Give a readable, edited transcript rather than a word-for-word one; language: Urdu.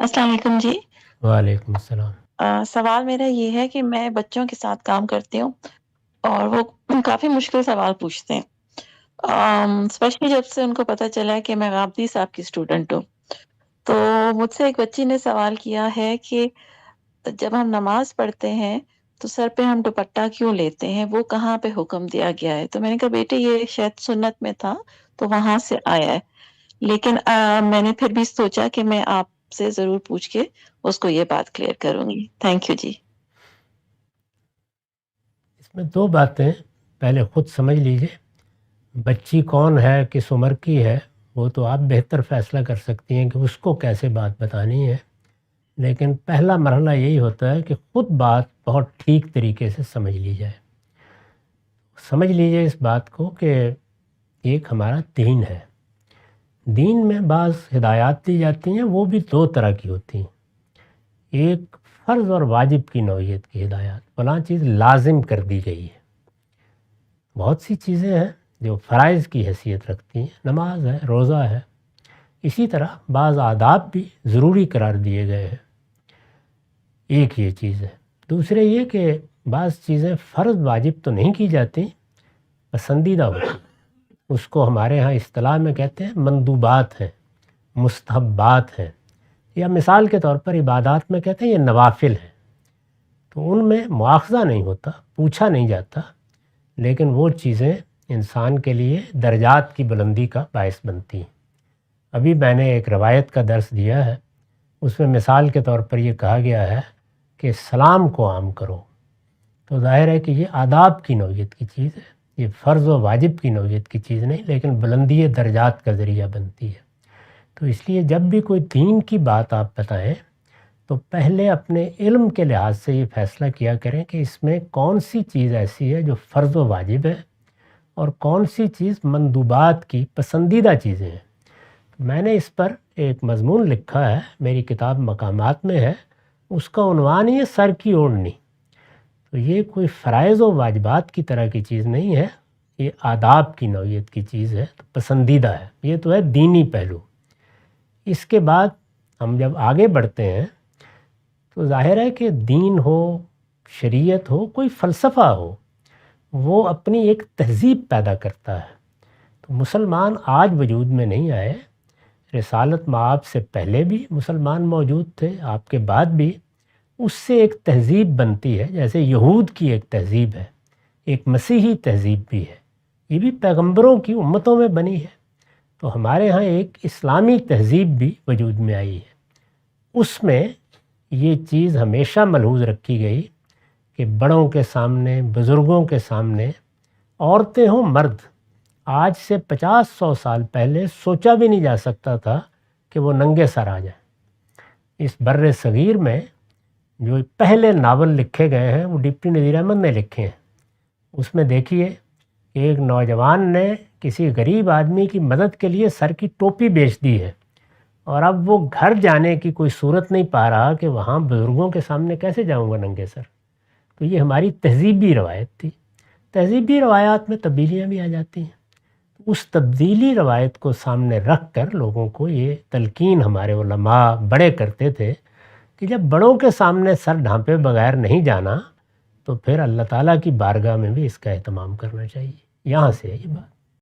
السلام علیکم جی۔ وعلیکم السلام۔ سوال میرا یہ ہے کہ میں بچوں کے ساتھ کام کرتی ہوں اور وہ کافی مشکل سوال پوچھتے ہیں، اسپیشلی جب سے ان کو پتہ چلا ہے کہ میں غامدی صاحب کی اسٹوڈنٹ ہوں۔ تو مجھ سے ایک بچی نے سوال کیا ہے کہ جب ہم نماز پڑھتے ہیں تو سر پہ ہم دوپٹہ کیوں لیتے ہیں، وہ کہاں پہ حکم دیا گیا ہے؟ تو میں نے کہا بیٹے یہ شاید سنت میں تھا تو وہاں سے آیا ہے، لیکن میں نے پھر بھی سوچا کہ میں آپ سے ضرور پوچھ کے اس کو یہ بات کلیئر کروں گی۔ تھینک یو جی۔ اس میں دو باتیں، پہلے خود سمجھ لیجئے بچی کون ہے، کس عمر کی ہے، وہ تو آپ بہتر فیصلہ کر سکتی ہیں کہ اس کو کیسے بات بتانی ہے، لیکن پہلا مرحلہ یہی ہوتا ہے کہ خود بات بہت ٹھیک طریقے سے سمجھ لی جائے۔ سمجھ لیجئے اس بات کو کہ ایک ہمارا دین ہے، دین میں بعض ہدایات دی جاتی ہیں، وہ بھی دو طرح کی ہوتی ہیں۔ ایک فرض اور واجب کی نوعیت کی ہدایات، فلاں چیز لازم کر دی گئی ہے۔ بہت سی چیزیں ہیں جو فرائض کی حیثیت رکھتی ہیں، نماز ہے، روزہ ہے، اسی طرح بعض آداب بھی ضروری قرار دیے گئے ہیں۔ ایک یہ چیز ہے۔ دوسرے یہ کہ بعض چیزیں فرض واجب تو نہیں کی جاتی، پسندیدہ ہوتی ہیں، اس کو ہمارے ہاں اصطلاح میں کہتے ہیں مندوبات ہیں، مستحبات ہیں، یا مثال کے طور پر عبادات میں کہتے ہیں یہ نوافل ہیں۔ تو ان میں مواخذہ نہیں ہوتا، پوچھا نہیں جاتا، لیکن وہ چیزیں انسان کے لیے درجات کی بلندی کا باعث بنتی ہیں۔ ابھی میں نے ایک روایت کا درس دیا ہے، اس میں مثال کے طور پر یہ کہا گیا ہے کہ سلام کو عام کرو، تو ظاہر ہے کہ یہ آداب کی نوعیت کی چیز ہے، یہ فرض و واجب کی نوعیت کی چیز نہیں، لیکن بلندی درجات کا ذریعہ بنتی ہے۔ تو اس لیے جب بھی کوئی دین کی بات آپ بتائیں تو پہلے اپنے علم کے لحاظ سے یہ فیصلہ کیا کریں کہ اس میں کون سی چیز ایسی ہے جو فرض و واجب ہے اور کون سی چیز مندوبات کی پسندیدہ چیزیں ہیں۔ میں نے اس پر ایک مضمون لکھا ہے، میری کتاب مقامات میں ہے، اس کا عنوان ہی ہے سر کی اوڑھنی۔ تو یہ کوئی فرائض و واجبات کی طرح کی چیز نہیں ہے، یہ آداب کی نوعیت کی چیز ہے، تو پسندیدہ ہے، یہ تو ہے دینی پہلو۔ اس کے بعد ہم جب آگے بڑھتے ہیں تو ظاہر ہے کہ دین ہو، شریعت ہو، کوئی فلسفہ ہو، وہ اپنی ایک تہذیب پیدا کرتا ہے۔ تو مسلمان آج وجود میں نہیں آئے، رسالت مآب سے پہلے بھی مسلمان موجود تھے، آپ کے بعد بھی، اس سے ایک تہذیب بنتی ہے، جیسے یہود کی ایک تہذیب ہے، ایک مسیحی تہذیب بھی ہے، یہ بھی پیغمبروں کی امتوں میں بنی ہے۔ تو ہمارے ہاں ایک اسلامی تہذیب بھی وجود میں آئی ہے، اس میں یہ چیز ہمیشہ ملحوظ رکھی گئی کہ بڑوں کے سامنے، بزرگوں کے سامنے، عورتیں ہوں مرد، آج سے 50-100 سال پہلے سوچا بھی نہیں جا سکتا تھا کہ وہ ننگے سر آ جائیں۔ اس بر صغیر میں جو پہلے ناول لکھے گئے ہیں وہ ڈپٹی نذیر احمد نے لکھے ہیں، اس میں دیکھیے ایک نوجوان نے کسی غریب آدمی کی مدد کے لیے سر کی ٹوپی بیچ دی ہے، اور اب وہ گھر جانے کی کوئی صورت نہیں پا رہا کہ وہاں بزرگوں کے سامنے کیسے جاؤں گا ننگے سر۔ تو یہ ہماری تہذیبی روایت تھی۔ تہذیبی روایات میں تبدیلیاں بھی آ جاتی ہیں، اس تبدیلی روایت کو سامنے رکھ کر لوگوں کو یہ تلقین ہمارے علماء بڑے کرتے تھے کہ جب بڑوں کے سامنے سر ڈھانپے بغیر نہیں جانا تو پھر اللہ تعالیٰ کی بارگاہ میں بھی اس کا اہتمام کرنا چاہیے۔ یہاں سے ہے یہ بات۔